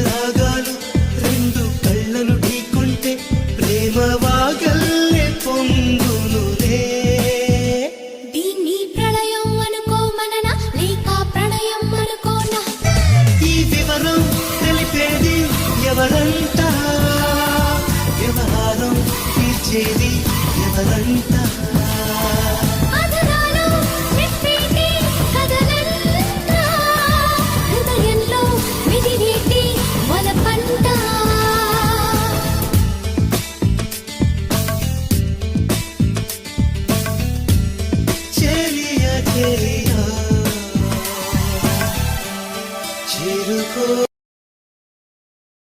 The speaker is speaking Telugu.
రాగాలు రెండు కళ్ళను ఢీకొంటే ప్రేమ వాగల్లే పొంగునులే. దీన్ని ప్రళయం అనుకో మనన లేక ప్రణయం అనుకోనా? ఈ వివరం తెలిపేది ఎవరంట, వ్యవహారం తీర్చేది ఎవరంట.